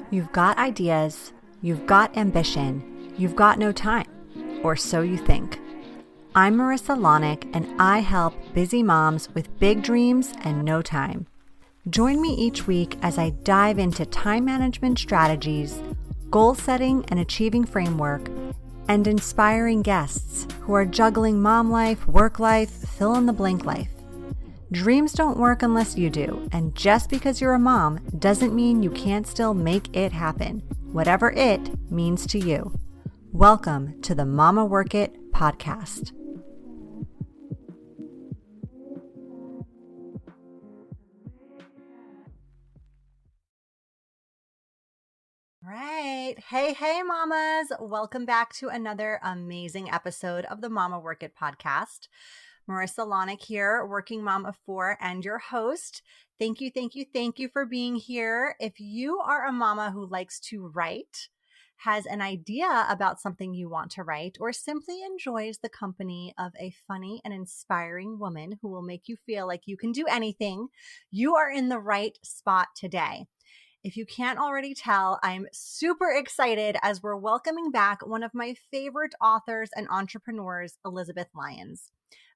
You've got ideas, you've got ambition, you've got no time, or so you think. I'm Marissa Lonick, and I help busy moms with big dreams and no time. Join me each week as I dive into time management strategies, goal setting and achieving framework, and inspiring guests who are juggling mom life, work life, fill in the blank life. Dreams don't work unless you do, and just because you're a mom doesn't mean you can't still make it happen, whatever it means to you. Welcome to the Mama Work It podcast. Right. Hey, mamas. Welcome back to another amazing episode of the Mama Work It podcast. Marissa Lonick here, working mom of four and your host. Thank you for being here. If you are a mama who likes to write, has an idea about something you want to write, or simply enjoys the company of a funny and inspiring woman who will make you feel like you can do anything, you are in the right spot today. If you can't already tell, I'm super excited as we're welcoming back one of my favorite authors and entrepreneurs, Elizabeth Lyons.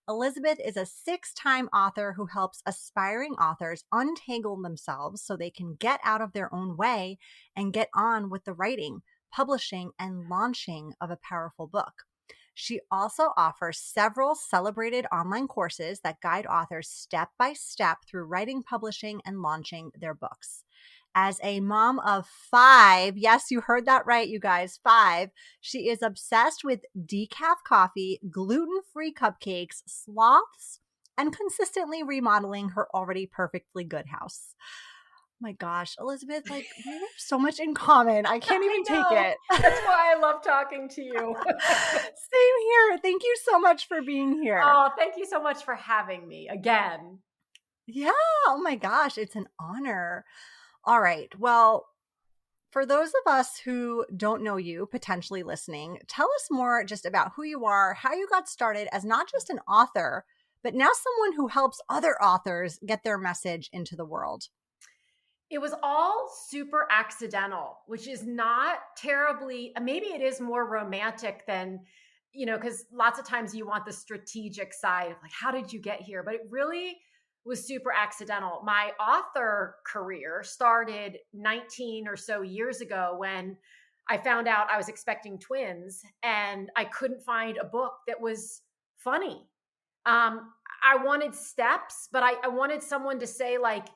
Elizabeth is a 6-time author who helps aspiring authors untangle themselves so they can get out of their own way and get on with the writing, publishing, and launching of a powerful book. She also offers several celebrated online courses that guide authors step by step through writing, publishing, and launching their books. As a mom of 5, yes, you heard that right, you guys, 5, she is obsessed with decaf coffee, gluten-free cupcakes, sloths, and consistently remodeling her already perfectly good house. My gosh, Elizabeth, we have so much in common. I can't even take it. That's why I love talking to you. Same here. Thank you so much for being here. Oh, thank you so much for having me again. Yeah. Oh my gosh, it's an honor. All right. Well, for those of us who don't know you, potentially listening, tell us more just about who you are, how you got started as not just an author, but now someone who helps other authors get their message into the world. It was all super accidental, which is not terribly, maybe it is more romantic than, because lots of times you want the strategic side of like, how did you get here? But it really was super accidental. My author career started 19 or so years ago when I found out I was expecting twins and I couldn't find a book that was funny. I wanted steps, but I wanted someone to say like,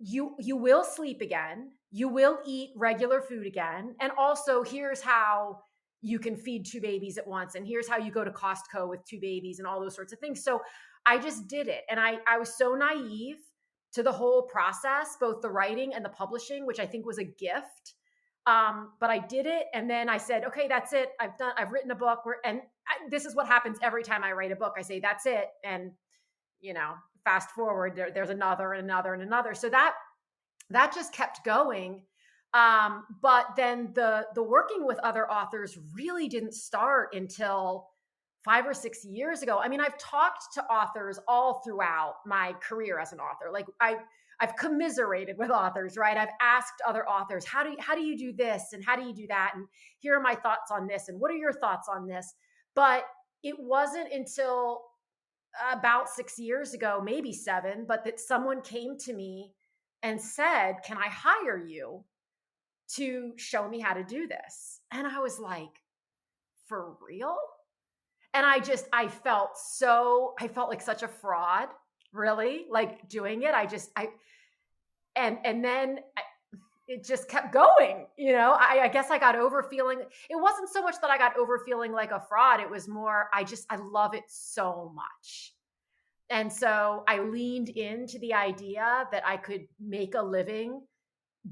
you will sleep again, you will eat regular food again, and also here's how you can feed 2 babies at once, and here's how you go to Costco with 2 babies and all those sorts of things. So I just did it, and I was so naive to the whole process, both the writing and the publishing, which I think was a gift. But I did it, and then I said, okay, that's it. I've written a book, this is what happens every time I write a book. I say that's it, and fast forward, there's another and another and another. So that just kept going. But then the working with other authors really didn't start until 5 or 6 years ago. I mean, I've talked to authors all throughout my career as an author. Like I've commiserated with authors, right? I've asked other authors, how do you do this? And how do you do that? And here are my thoughts on this. And what are your thoughts on this? But it wasn't until about 6 years ago, maybe 7, but that someone came to me and said, can I hire you to show me how to do this? And I was like, for real? And I felt like such a fraud, really, like doing it. It just kept going. I guess I got over feeling, it wasn't so much that I got over feeling like a fraud. It was more, I love it so much. And so I leaned into the idea that I could make a living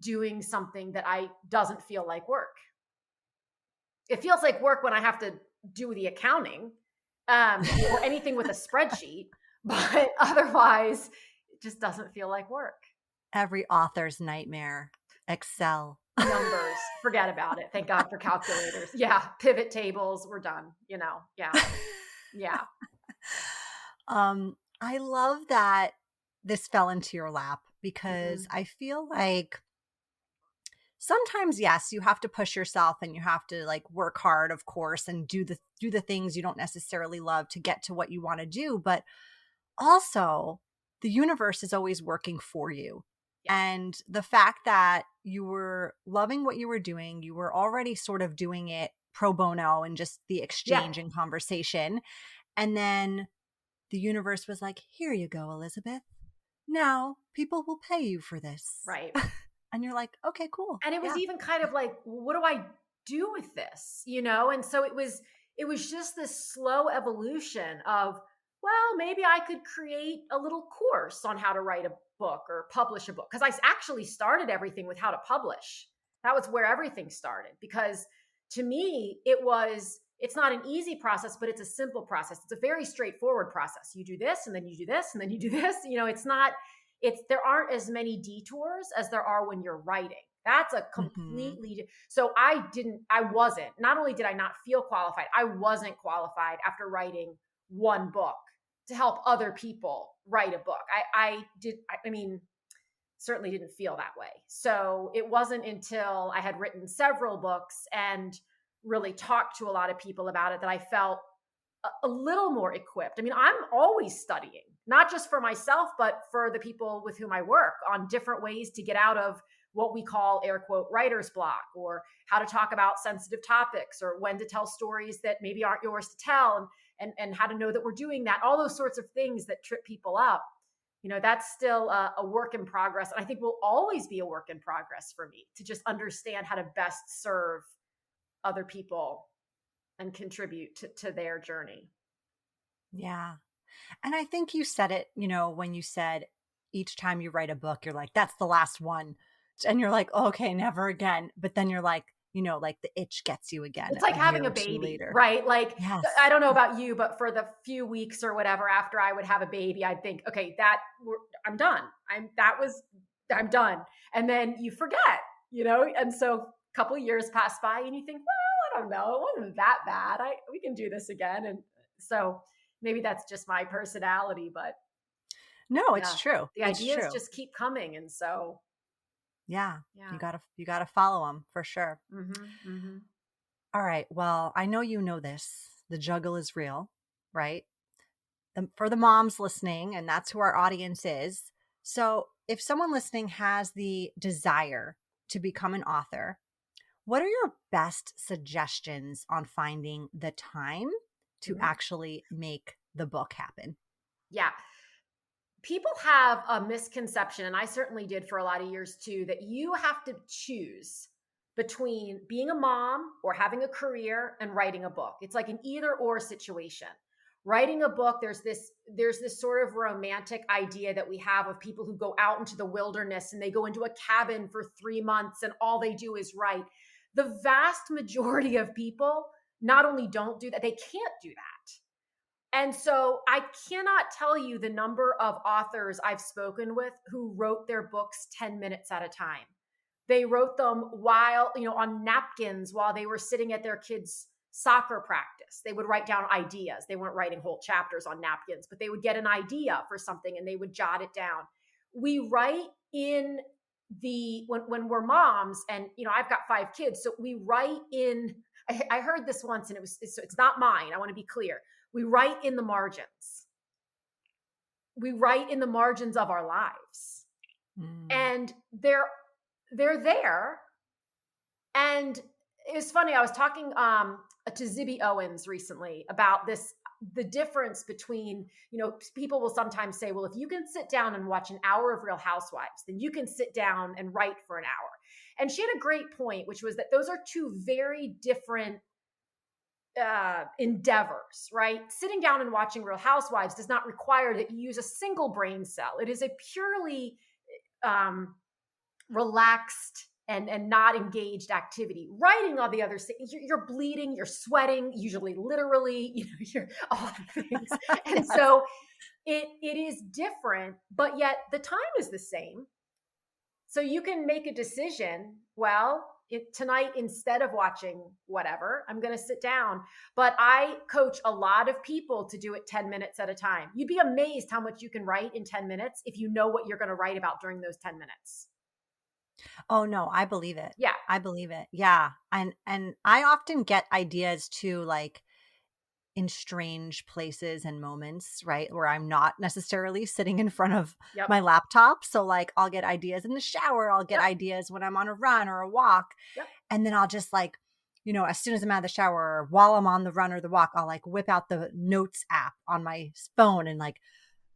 doing something that doesn't feel like work. It feels like work when I have to do the accounting, or anything with a spreadsheet, but otherwise it just doesn't feel like work. Every author's nightmare. Excel. Numbers. Forget about it. Thank God for calculators. Yeah. Pivot tables. We're done. Yeah. Yeah. I love that this fell into your lap because I feel like sometimes, yes, you have to push yourself and you have to like work hard, of course, and do the things you don't necessarily love to get to what you want to do. But also, the universe is always working for you. Yeah. And the fact that you were loving what you were doing, you were already sort of doing it pro bono and just the Yeah. exchange and conversation. And then the universe was like, here you go, Elizabeth. Now people will pay you for this. Right. And you're like, okay, cool. And it was Yeah. even kind of like, what do I do with this? And so it was just this slow evolution of, well, maybe I could create a little course on how to write a book or publish a book. Because I actually started everything with how to publish. That was where everything started. Because to me, it's not an easy process, but it's a simple process. It's a very straightforward process. You do this, and then you do this, and then you do this. There aren't as many detours as there are when you're writing. That's a completely, so not only did I not feel qualified, I wasn't qualified after writing one book to help other people write a book. I mean, certainly didn't feel that way. So it wasn't until I had written several books and really talked to a lot of people about it that I felt a little more equipped. I mean, I'm always studying, not just for myself, but for the people with whom I work on different ways to get out of what we call air quote writer's block, or how to talk about sensitive topics, or when to tell stories that maybe aren't yours to tell, and how to know that we're doing that. All those sorts of things that trip people up. That's still a work in progress. And I think will always be a work in progress for me to just understand how to best serve other people and contribute to their journey. Yeah. And I think you said it, when you said each time you write a book, you're like, that's the last one. And you're like, okay, never again. But then you're like, like the itch gets you again It's a like year having a or two baby, later. right? Like, Yes. I don't know about you, but for the few weeks or whatever after I would have a baby, I'd think, okay, I'm done. I'm done. And then you forget, and so a couple of years pass by and you think, well, I don't know, it wasn't that bad. We can do this again. And so maybe that's just my personality, but No, it's yeah, true. the It's ideas true. just keep coming. And so, Yeah. yeah. You gotta follow them for sure. Mm-hmm, mm-hmm. All right. Well, I know you know this. The juggle is real, right? For the moms listening, and that's who our audience is. So if someone listening has the desire to become an author, what are your best suggestions on finding the time to Mm-hmm. actually make the book happen? Yeah. People have a misconception, and I certainly did for a lot of years too, that you have to choose between being a mom or having a career and writing a book. It's like an either or situation. Writing a book, there's this sort of romantic idea that we have of people who go out into the wilderness and they go into a cabin for 3 months and all they do is write. The vast majority of people not only don't do that, they can't do that. And so I cannot tell you the number of authors I've spoken with who wrote their books 10 minutes at a time. They wrote them while, on napkins while they were sitting at their kids' soccer practice. They would write down ideas. They weren't writing whole chapters on napkins, but they would get an idea for something and they would jot it down. We write in when we're moms, and I've got 5 kids, so we write in. I heard this once, and it's not mine. I want to be clear. We write in the margins. We write in the margins of our lives. And they're there. And it was funny. I was talking to Zibby Owens recently about this, the difference between, people will sometimes say, well, if you can sit down and watch an hour of Real Housewives, then you can sit down and write for an hour. And she had a great point, which was that those are two very different endeavors, right? Sitting down and watching Real Housewives does not require that you use a single brain cell. It is a purely relaxed and not engaged activity. Writing, on the other side, you're bleeding, you're sweating, usually literally, you're all the things. And so it is different, but yet the time is the same. So you can make a decision. Well, tonight, instead of watching whatever, I'm going to sit down. But I coach a lot of people to do it 10 minutes at a time. You'd be amazed how much you can write in 10 minutes if you know what you're going to write about during those 10 minutes. Oh no, I believe it. Yeah. I believe it. Yeah. And I often get ideas too, like in strange places and moments, right? Where I'm not necessarily sitting in front of Yep. my laptop. So like I'll get ideas in the shower, I'll get Yep. ideas when I'm on a run or a walk. Yep. And then I'll just like, as soon as I'm out of the shower or while I'm on the run or the walk, I'll like whip out the notes app on my phone and like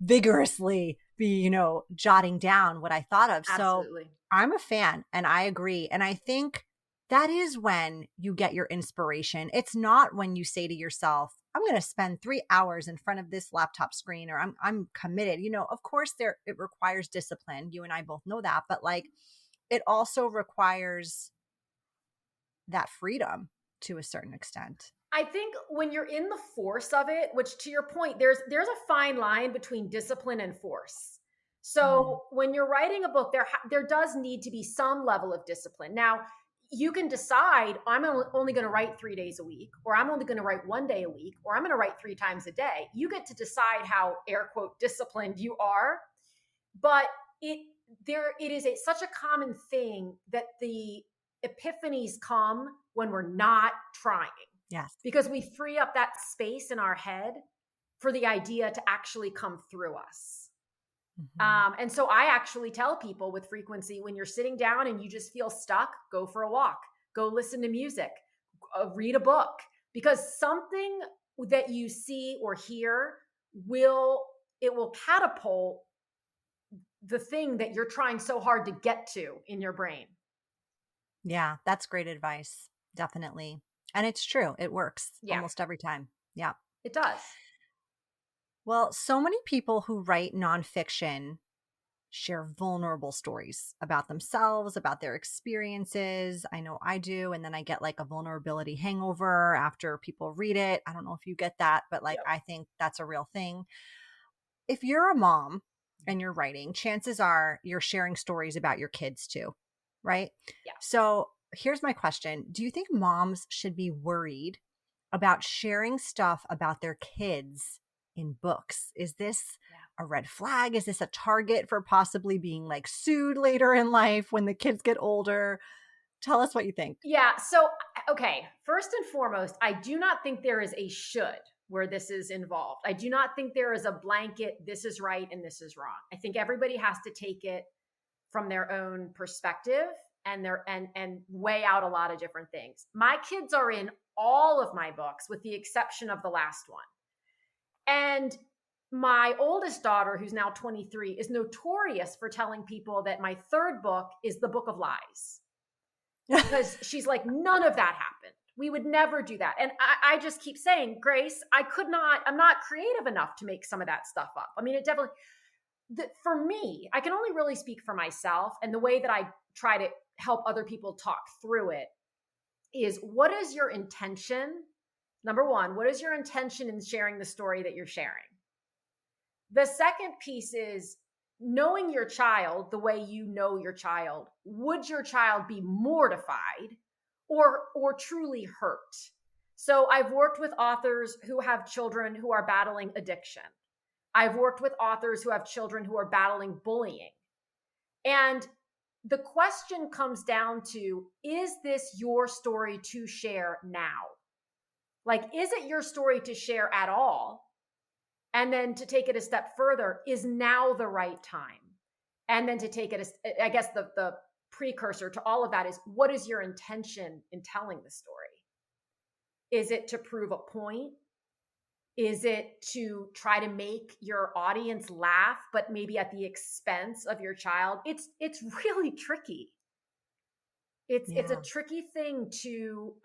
vigorously be, jotting down what I thought of. So Absolutely. I'm a fan and I agree. And I think that is when you get your inspiration. It's not when you say to yourself, I'm going to spend 3 hours in front of this laptop screen or I'm committed. Of course it requires discipline. You and I both know that, but like it also requires that freedom to a certain extent. I think when you're in the force of it, which to your point, there's a fine line between discipline and force. Mm, So when you're writing a book, there does need to be some level of discipline. Now, you can decide I'm only going to write 3 days a week, or I'm only going to write 1 day a week, or I'm going to write 3 times a day. You get to decide how air quote disciplined you are, but it is such a common thing that the epiphanies come when we're not trying, yes. because we free up that space in our head for the idea to actually come through us. Mhm. And so I actually tell people with frequency, when you're sitting down and you just feel stuck, go for a walk, go listen to music, read a book, because something that you see or hear will catapult the thing that you're trying so hard to get to in your brain. Yeah, that's great advice. Definitely. And it's true. It works Yeah, almost every time. Yeah. it does. Well, so many people who write nonfiction share vulnerable stories about themselves, about their experiences. I know I do. And then I get like a vulnerability hangover after people read it. I don't know if you get that, but like Yep. I think that's a real thing. If you're a mom and you're writing, chances are you're sharing stories about your kids too, right? Yeah. So here's my question. Do you think moms should be worried about sharing stuff about their kids in books? Is this Yeah. a red flag? Is this a target for possibly being like sued later in life when the kids get older? Tell us what you think. Yeah. So, okay. First and foremost, I do not think there is a should where this is involved. I do not think there is a blanket, this is right and this is wrong. I think everybody has to take it from their own perspective and weigh out a lot of different things. My kids are in all of my books with the exception of the last one. And my oldest daughter, who's now 23, is notorious for telling people that my third book is the book of lies, because she's like, none of that happened. We would never do that. And I just keep saying, Grace, I'm not creative enough to make some of that stuff up. I mean, it definitely, for me, I can only really speak for myself. And the way that I try to help other people talk through it is, what is your intention? Number one, what is your intention in sharing the story that you're sharing? The second piece is knowing your child the way you know your child. Would your child be mortified or truly hurt? So I've worked with authors who have children who are battling addiction. I've worked with authors who have children who are battling bullying. And the question comes down to, is this your story to share now? Like, is it your story to share at all? And then to take it a step further, is now the right time? And then to take it, I guess the precursor to all of that is, what is your intention in telling the story? Is it to prove a point? Is it to try to make your audience laugh, but maybe at the expense of your child? It's really tricky. It's a Yeah. tricky thing to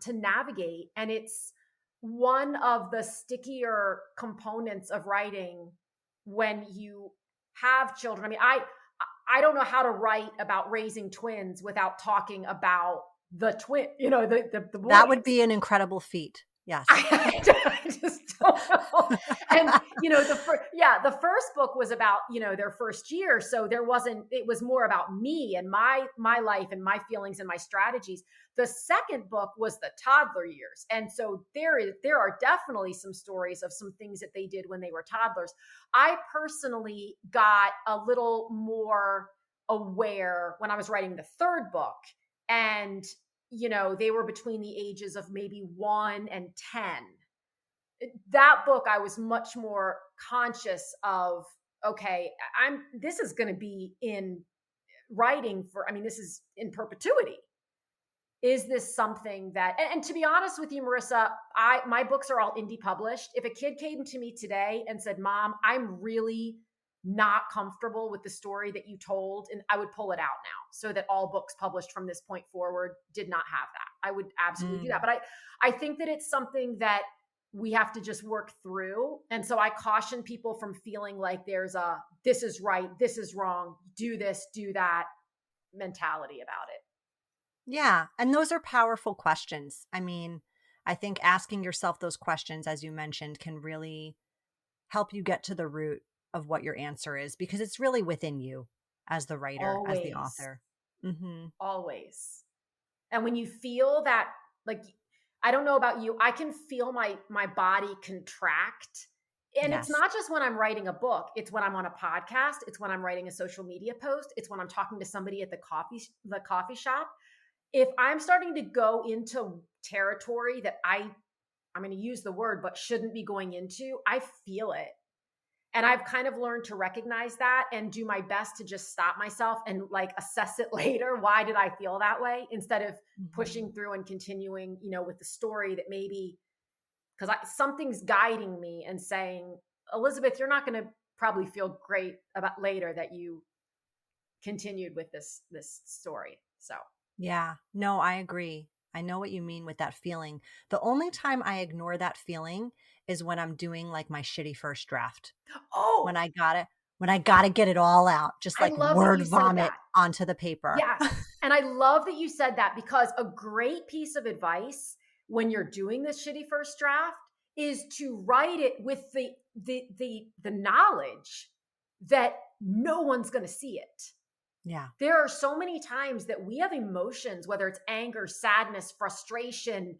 navigate, and it's one of the stickier components of writing when you have children. I mean, I don't know how to write about raising twins without talking about the twin, the That would boys. be an incredible feat. Yes. I just don't know. And the first book was about, their first year. So it was more about me and my life and my feelings and my strategies. The second book was the toddler years. And so there are definitely some stories of some things that they did when they were toddlers. I personally got a little more aware when I was writing the third book, and, they were between the ages of maybe 1 and 10. That book, I was much more conscious of, okay, this is going to be in writing this is in perpetuity. Is this something that, and to be honest with you, Marissa, my books are all indie published. If a kid came to me today and said, Mom, I'm really not comfortable with the story that you told, and I would pull it out now, so that all books published from this point forward did not have that. I would absolutely do that. But I think that it's something that we have to just work through. And so I caution people from feeling like there's this is right, this is wrong, do this, do that mentality about it. Yeah. And those are powerful questions. I mean, I think asking yourself those questions, as you mentioned, can really help you get to the root of what your answer is, because it's really within you as the writer, as the Always. author. Mm-hmm. Always. And when you feel that, like, I don't know about you, I can feel my body contract. And Yes. It's not just when I'm writing a book. It's when I'm on a podcast. It's when I'm writing a social media post. It's when I'm talking to somebody at the coffee shop. If I'm starting to go into territory that I'm going to use the word, but shouldn't be going into, I feel it. And I've kind of learned to recognize that and do my best to just stop myself and like assess it later. Why did I feel that way? Instead of pushing through and continuing, with the story that maybe, because something's guiding me and saying, Elizabeth, you're not going to probably feel great about later that you continued with this story. So Yeah, no, I agree. I know what you mean with that feeling. The only time I ignore that feeling is when I'm doing like my shitty first draft. When I gotta get it all out, just I like love that word you said vomit that. onto the paper. Yes. And I love that you said that, because a great piece of advice when you're doing this shitty first draft is to write it with the knowledge that no one's going to see it. Yeah. There are so many times that we have emotions, whether it's anger, sadness, frustration,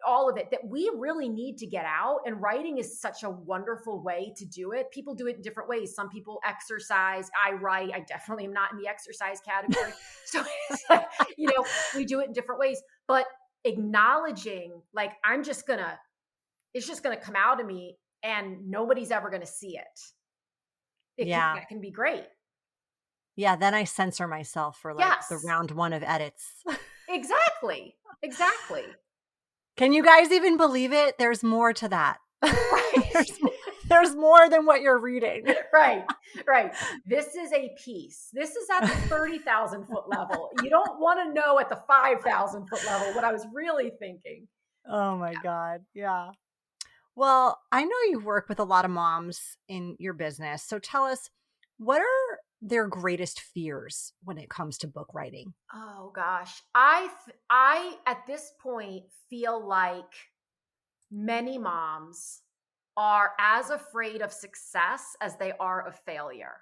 all of it, that we really need to get out. And writing is such a wonderful way to do it. People do it in different ways. Some people exercise. I write. I definitely am not in the exercise category. So it's like, we do it in different ways. But acknowledging, like, it's just going to come out of me and nobody's ever going to see it. That can be great. Yeah, then I censor myself for like the round 1 of edits. Exactly. Can you guys even believe it? There's more to that. Right. there's more than what you're reading. Right. This is a piece. This is at the 30,000 foot level. You don't want to know at the 5,000 foot level what I was really thinking. Oh my God. Yeah. Well, I know you work with a lot of moms in your business. So tell us, what are their greatest fears when it comes to book writing? Oh gosh. I at this point feel like many moms are as afraid of success as they are of failure.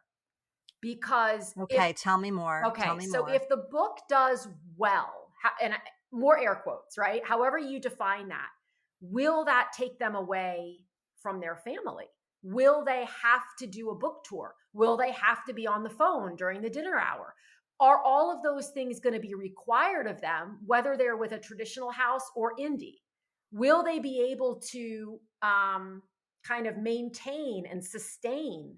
Because tell me more. If the book does well, and more air quotes, right? However you define that, will that take them away from their family? Will they have to do a book tour? Will they have to be on the phone during the dinner hour? Are all of those things going to be required of them, whether they're with a traditional house or indie? Will they be able to kind of maintain and sustain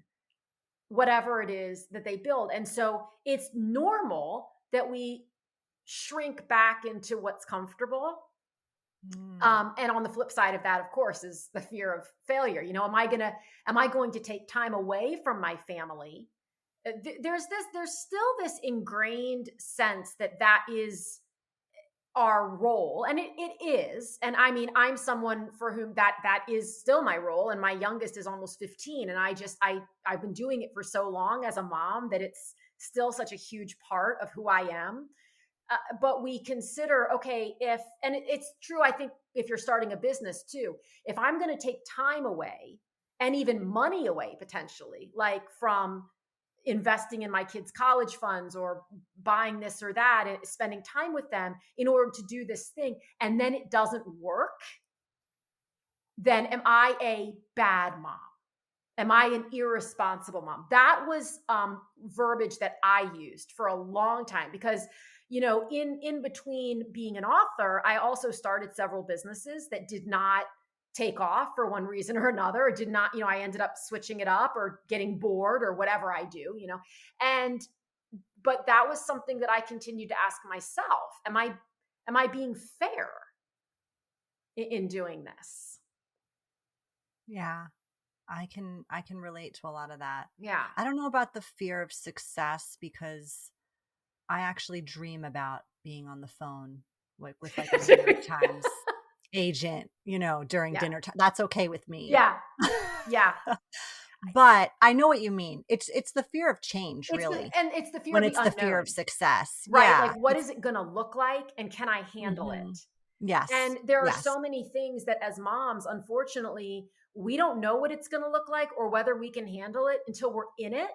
whatever it is that they build? And so it's normal that we shrink back into what's comfortable. And on the flip side of that, of course, is the fear of failure. Am I going to take time away from my family? There's still this ingrained sense that is our role. And it is. And I mean, I'm someone for whom that is still my role. And my youngest is almost 15. And I've been doing it for so long as a mom that it's still such a huge part of who I am. But we consider, okay, and it's true, I think, if you're starting a business too, if I'm going to take time away and even money away potentially, like from investing in my kids' college funds or buying this or that and spending time with them in order to do this thing, and then it doesn't work, then am I a bad mom? Am I an irresponsible mom? That was verbiage that I used for a long time because, in between being an author, I also started several businesses that did not take off for one reason or another. It did not, I ended up switching it up or getting bored or whatever I do, and but that was something that I continued to ask myself. Am I being fair in doing this? Yeah. I can relate to a lot of that. Yeah. I don't know about the fear of success because I actually dream about being on the phone with like a New York Times agent, during Yeah. dinner time. That's okay with me. Yeah. Yeah. But I know what you mean. It's the fear of change, really, It's the fear when of the it's the fear of unknown, success. right? Yeah. Like, what is it going to look like and can I handle Mhm. it? Yes. And there are Yes. so many things that as moms, unfortunately, we don't know what it's going to look like or whether we can handle it until we're in it.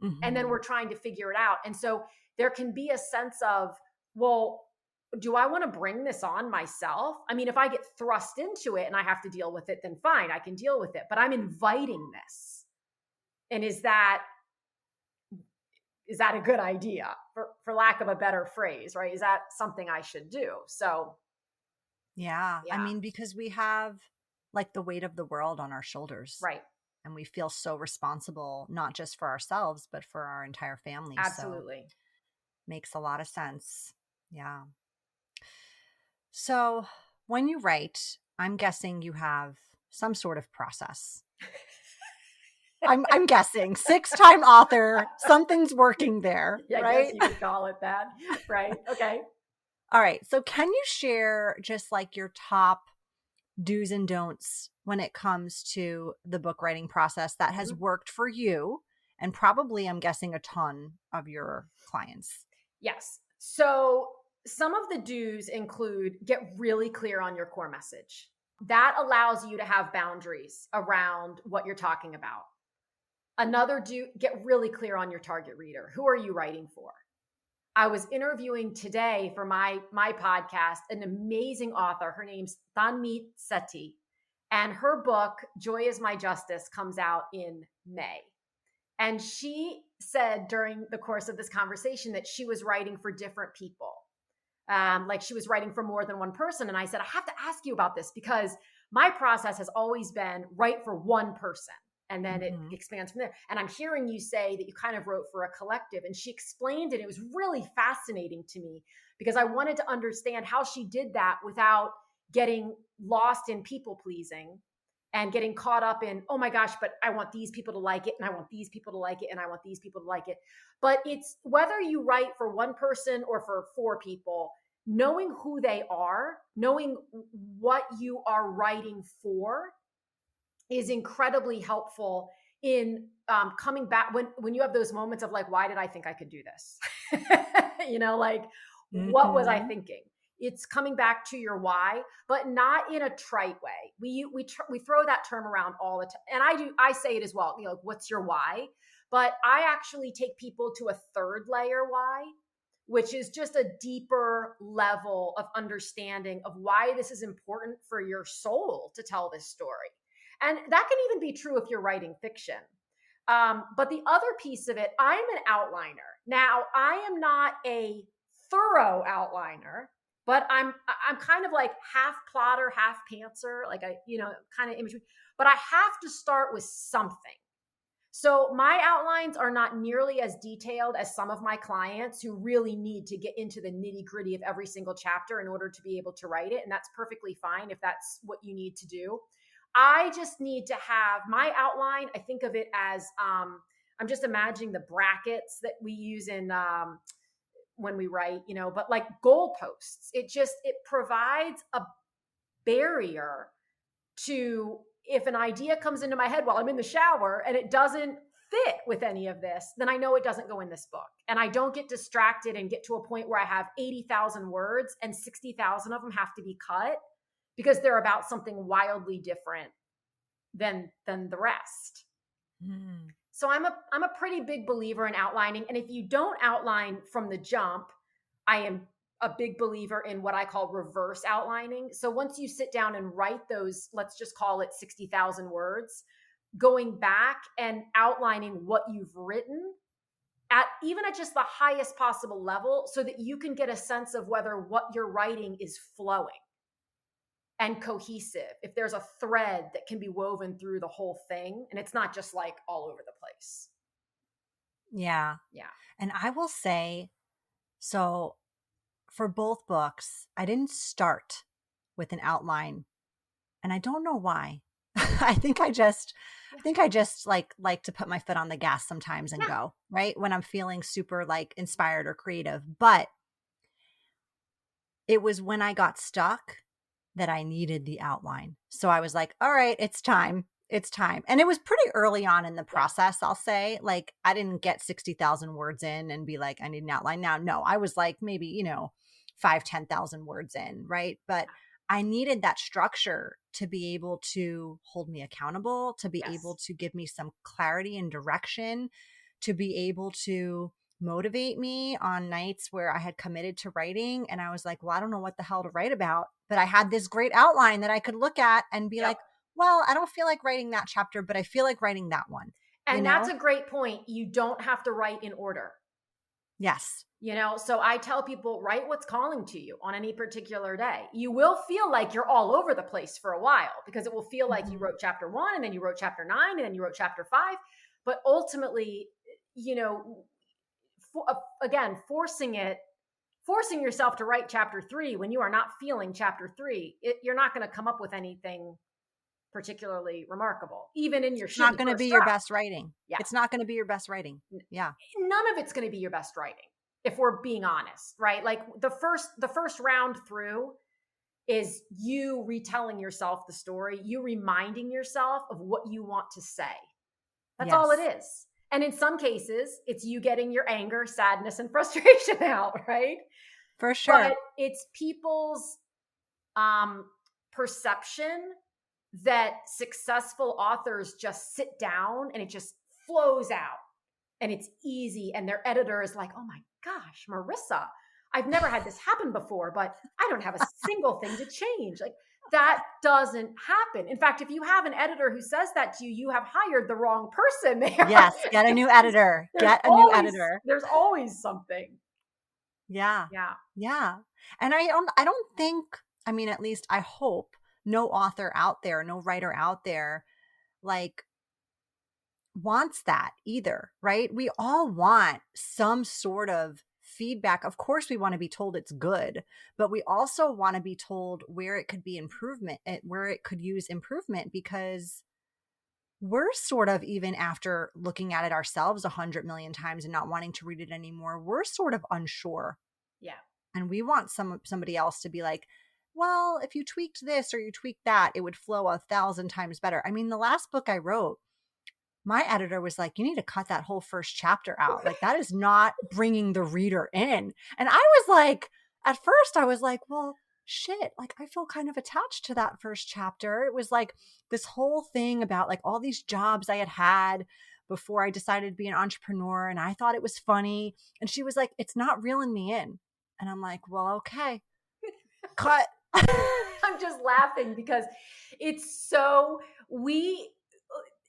And then Mhm. we're trying to figure it out. And so there can be a sense of, well, do I want to bring this on myself? I mean, if I get thrust into it and I have to deal with it, then fine, I can deal with it. But I'm inviting this. And is that a good idea, for lack of a better phrase, right? Is that something I should do? So Yeah. I yeah, mean, because we have like the weight of the world on our shoulders, right. and we feel so responsible, not just for ourselves, but for our entire family. So Absolutely. makes a lot of sense. Yeah. So when you write, I'm guessing you have some sort of process. I'm guessing 6-time author, something's working there, Yeah, I guess right? you could call it that. Right. Okay. All right. So can you share just like your top do's and don'ts when it comes to the book writing process that has Mhm. worked for you and probably, I'm guessing, a ton of your clients? Yes. So some of the do's include get really clear on your core message. That allows you to have boundaries around what you're talking about. Another do, get really clear on your target reader. Who are you writing for? I was interviewing today for my podcast an amazing author. Her name's Tanmeet Sethi, and her book Joy Is My Justice comes out in May. And she said during the course of this conversation that she was writing for different people. Like she was writing for more than one person. And I said, I have to ask you about this because my process has always been write for one person and then it Mhm. expands from there. And I'm hearing you say that you kind of wrote for a collective. And she explained it. It was really fascinating to me because I wanted to understand how she did that without getting lost in people pleasing and getting caught up in, oh my gosh, but I want these people to like it and I want these people to like it and I want these people to like it. But it's whether you write for one person or for four people, knowing who they are, knowing what you are writing for is incredibly helpful in coming back when you have those moments of like, why did I think I could do this? Like, what was I Mhm. thinking? It's coming back to your why, but not in a trite way. We throw that term around all the time, and I say it as well. What's your why? But I actually take people to a third layer why, which is just a deeper level of understanding of why this is important for your soul to tell this story. And that can even be true if you're writing fiction. But the other piece of it, I'm an outliner. Now, I am not a thorough outliner, but I'm kind of like half plotter, half pantser, like kind of in between. But I have to start with something. So my outlines are not nearly as detailed as some of my clients who really need to get into the nitty gritty of every single chapter in order to be able to write it. And that's perfectly fine if that's what you need to do. I just need to have my outline. I think of it as I'm just imagining the brackets that we use in when we write, but like goalposts. It provides a barrier to if an idea comes into my head while I'm in the shower and it doesn't fit with any of this, then I know it doesn't go in this book. And I don't get distracted and get to a point where I have 80,000 words and 60,000 of them have to be cut because they're about something wildly different than the rest. Mm. So I'm a pretty big believer in outlining. And if you don't outline from the jump, I am a big believer in what I call reverse outlining. So once you sit down and write those, let's just call it 60,000 words, going back and outlining what you've written at even at just the highest possible level so that you can get a sense of whether what you're writing is flowing and cohesive, if there's a thread that can be woven through the whole thing and it's not just like all over the place. Yeah. Yeah. And I will say, so for both books, I didn't start with an outline, and I don't know why. I think I just like to put my foot on the gas sometimes and go, right? When I'm feeling super like inspired or creative. But it was when I got stuck that I needed the outline. So I was like, all right, it's time. It's time. And it was pretty early on in the process, I'll say. Like, I didn't get 60,000 words in and be like, I need an outline now. No, I was like maybe, 10,000 words in, right? But I needed that structure to be able to hold me accountable, to be able to give me some clarity and direction, to be able to motivate me on nights where I had committed to writing and I was like, well, I don't know what the hell to write about, but I had this great outline that I could look at and be like, well, I don't feel like writing that chapter, but I feel like writing that one. And that's a great point. You don't have to write in order. Yes. So I tell people, write what's calling to you on any particular day. You will feel like you're all over the place for a while because it will feel like you wrote chapter 1 and then you wrote chapter 9 and then you wrote chapter 5. But ultimately, again, forcing yourself to write chapter 3 when you are not feeling chapter 3, you're not going to come up with anything particularly remarkable, even in your it's not going to be your best writing. Yeah. It's not going to be your best writing. Yeah. None of it's going to be your best writing, if we're being honest, right? Like the first round through is you retelling yourself the story, you reminding yourself of what you want to say. That's all it is. And in some cases, it's you getting your anger, sadness, and frustration out, right? For sure. But it's people's perception that successful authors just sit down and it just flows out and it's easy. And their editor is like, oh my gosh, Marissa, I've never had this happen before, but I don't have a single thing to change. Like that doesn't happen. In fact, if you have an editor who says that to you, you have hired the wrong person there. Yes. Get a new editor. New editor. There's always something. Yeah. Yeah. Yeah. And I don't think, at least I hope no author out there, no writer out there, like wants that either, right? We all want some sort of feedback. Of course, we want to be told it's good, but we also want to be told where it could be improvement, where it could use improvement, because we're sort of, even after looking at it ourselves 100 million times and not wanting to read it anymore, we're sort of unsure. Yeah. And we want somebody else to be like, well, if you tweaked this or you tweaked that, it would flow 1,000 times better. The last book I wrote, my editor was like, you need to cut that whole first chapter out. Like that is not bringing the reader in. And I was like, at first I was like, well, shit, like I feel kind of attached to that first chapter. It was like this whole thing about like all these jobs I had before I decided to be an entrepreneur. And I thought it was funny. And she was like, it's not reeling me in. And I'm like, well, okay, cut. I'm just laughing because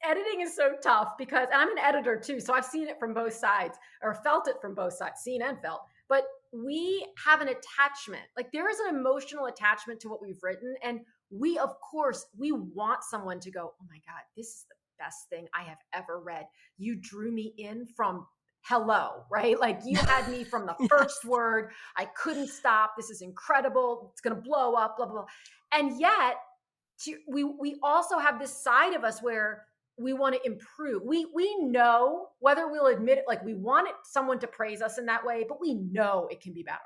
editing is so tough because, and I'm an editor too, so I've seen it from both sides or felt it from both sides, seen and felt, but we have an attachment. Like there is an emotional attachment to what we've written. And we, of course, we want someone to go, oh my God, this is the best thing I have ever read. You drew me in from hello, right? Like you had me from the first word. I couldn't stop. This is incredible. It's going to blow up, blah, blah, blah. And yet we also have this side of us where we want to improve. We know, whether we'll admit it, like we want someone to praise us in that way, but we know it can be better.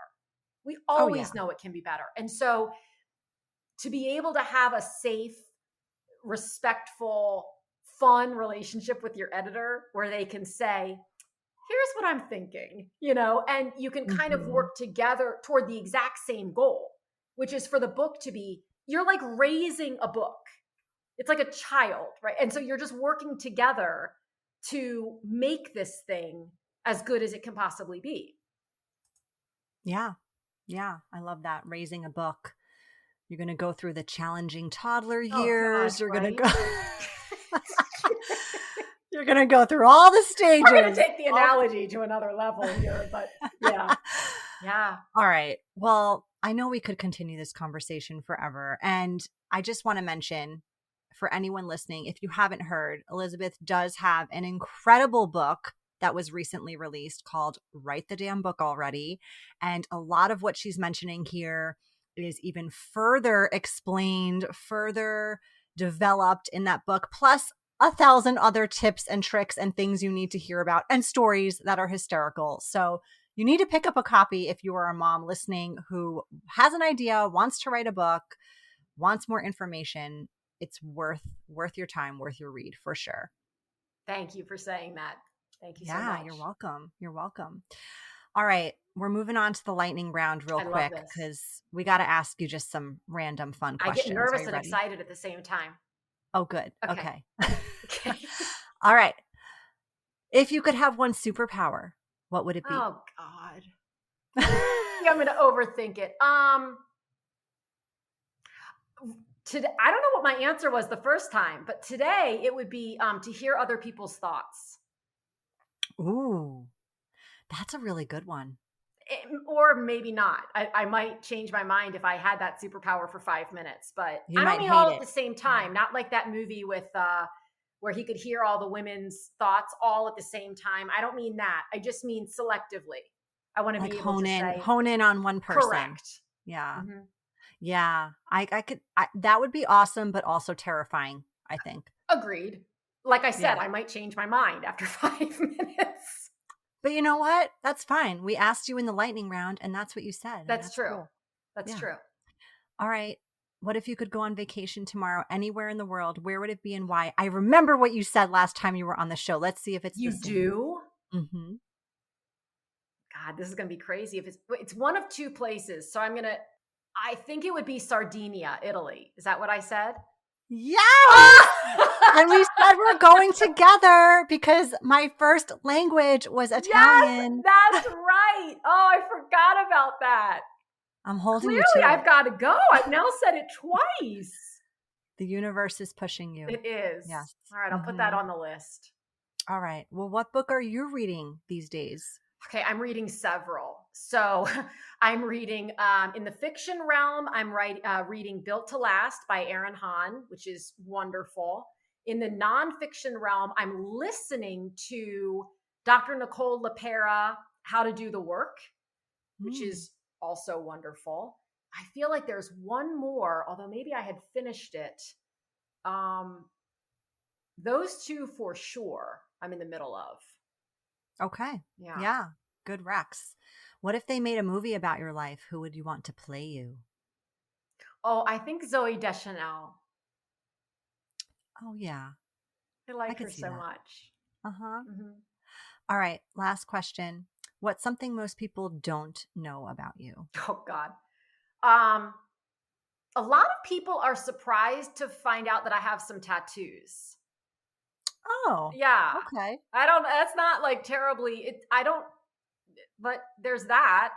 We always know it can be better. And so to be able to have a safe, respectful, fun relationship with your editor where they can say, here's what I'm thinking, and you can kind of work together toward the exact same goal, which is for the book to be, you're like raising a book. It's like a child, right? And so you're just working together to make this thing as good as it can possibly be. Yeah. Yeah. I love that. Raising a book. You're going to go through the challenging toddler years. God, You're right? going to go. You're going to go through all the stages. We're going to take the analogy to another level here, but yeah. Yeah. All right. Well, I know we could continue this conversation forever. And I just want to mention for anyone listening, if you haven't heard, Elizabeth does have an incredible book that was recently released called Write the Damn Book Already. And a lot of what she's mentioning here is even further explained, further developed in that book, plus 1,000 other tips and tricks and things you need to hear about and stories that are hysterical. So you need to pick up a copy if you are a mom listening who has an idea, wants to write a book, wants more information. It's worth your time, worth your read for sure. Thank you for saying that. Thank you so much. Yeah, you're welcome. You're welcome. All right, we're moving on to the lightning round real quick because we got to ask you just some random fun questions. I get nervous and excited at the same time. Oh, good. Okay. All right. If you could have one superpower, what would it be? Oh, God. Yeah, I'm going to overthink it. Today, I don't know what my answer was the first time, but today it would be to hear other people's thoughts. Ooh, that's a really good one. Or maybe not. I might change my mind if I had that superpower for 5 minutes, but I don't mean all at the same time. Not like that movie with where he could hear all the women's thoughts all at the same time. I don't mean that. I just mean selectively. I want to be able to hone in on one person. Correct. Yeah. Mm-hmm. Yeah. I could, that would be awesome, but also terrifying, I think. Agreed. Like I said, I might change my mind after 5 minutes. But you know what? That's fine. We asked you in the lightning round and that's what you said. That's true. Cool. That's true. All right. What if you could go on vacation tomorrow anywhere in the world? Where would it be and why? I remember what you said last time you were on the show. Let's see if it's you the same. Do? Mm-hmm. God, this is going to be crazy. If it's one of two places. So I think it would be Sardinia, Italy. Is that what I said? Yes! And we said we're going together because my first language was Italian. Yes, that's right. Oh, I forgot about that. I'm holding you to it. I've got to go. I've now said it twice. The universe is pushing you. It is. Yes. All right, I'll put that on the list. All right. Well, what book are you reading these days? Okay, I'm reading several. So I'm reading in the fiction realm, I'm reading Built to Last by Erin Hahn, which is wonderful. In the nonfiction realm, I'm listening to Dr. Nicole LaPera, How to Do the Work, which is also wonderful. I feel like there's one more, although maybe I had finished it. Those two for sure I'm in the middle of. Okay. Yeah. Good Rex. What if they made a movie about your life? Who would you want to play you? Oh, I think Zooey Deschanel. Oh, yeah. I like her so much. Uh-huh. Mm-hmm. All right. Last question. What's something most people don't know about you? Oh, God. A lot of people are surprised to find out that I have some tattoos. Oh. Yeah. Okay. That's not like terribly, but there's that.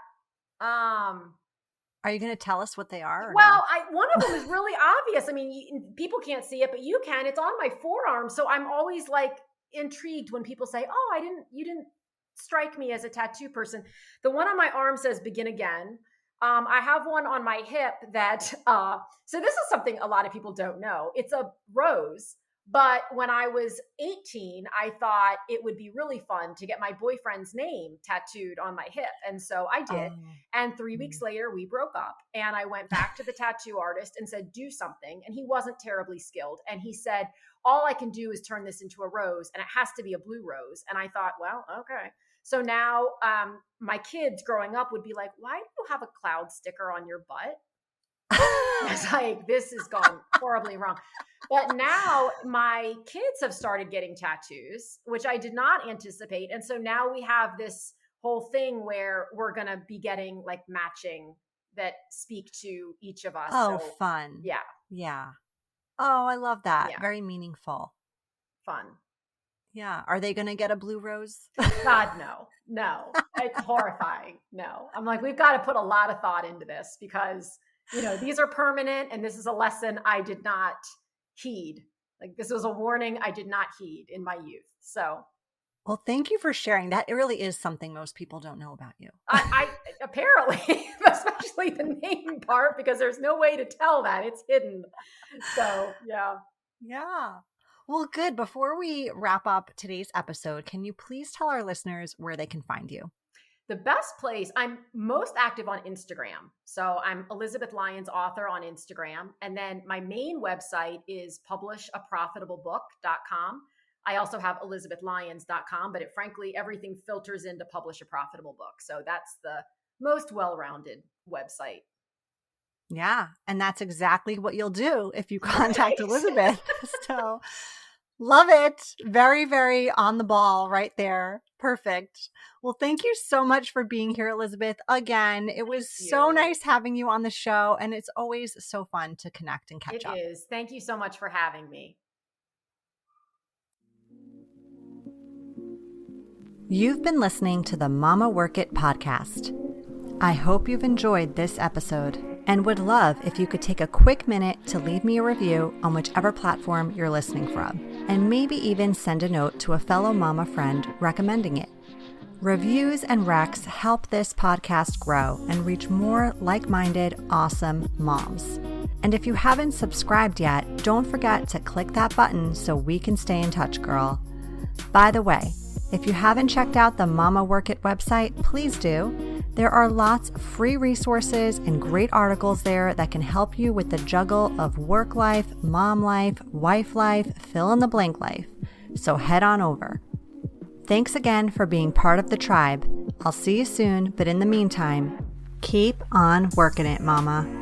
Are you going to tell us what they are? Well, one of them is really obvious. I mean, people can't see it, but you can. It's on my forearm. So I'm always like intrigued when people say, oh, you didn't strike me as a tattoo person. The one on my arm says Begin Again. I have one on my hip that, so this is something a lot of people don't know. It's a rose. But when I was 18, I thought it would be really fun to get my boyfriend's name tattooed on my hip. And so I did. And 3 weeks later, we broke up. And I went back to the tattoo artist and said, do something. And he wasn't terribly skilled. And he said, all I can do is turn this into a rose. And it has to be a blue rose. And I thought, well, okay. So now my kids growing up would be like, why do you have a cloud sticker on your butt? It's like, this has gone horribly wrong. But now my kids have started getting tattoos, which I did not anticipate. And so now we have this whole thing where we're going to be getting like matching that speak to each of us. Oh, so, fun. Yeah. Yeah. Oh, I love that. Yeah. Very meaningful. Fun. Yeah. Are they going to get a blue rose? God, no. It's horrifying. No. I'm like, we've got to put a lot of thought into this because, these are permanent and this is a lesson I did not heed Like this was a warning I did not heed in my youth. So well, thank you for sharing. That it really is something most people don't know about you. I apparently, especially the name part, because there's no way to tell that, it's hidden. So yeah. Yeah. Well, good. Before we wrap up today's episode, can you please tell our listeners where they can find you? The best place, I'm most active on Instagram. So I'm Elizabeth Lyons author on Instagram. And then my main website is publishaprofitablebook.com. I also have elizabethlyons.com, but frankly, everything filters into Publish a Profitable Book. So that's the most well-rounded website. Yeah. And that's exactly what you'll do if you contact Elizabeth. So love it. Very, very on the ball right there. Perfect. Well, thank you so much for being here, Elizabeth. Again, it was so nice having you on the show, and it's always so fun to connect and catch up. It is. Thank you so much for having me. You've been listening to the Mama Work It podcast. I hope you've enjoyed this episode and would love if you could take a quick minute to leave me a review on whichever platform you're listening from, and maybe even send a note to a fellow mama friend recommending it. Reviews and recs help this podcast grow and reach more like-minded, awesome moms. And if you haven't subscribed yet, don't forget to click that button so we can stay in touch, girl. By the way, if you haven't checked out the Mama Work It website, please do. There are lots of free resources and great articles there that can help you with the juggle of work life, mom life, wife life, fill in the blank life. So head on over. Thanks again for being part of the tribe. I'll see you soon, but in the meantime, keep on working it, mama.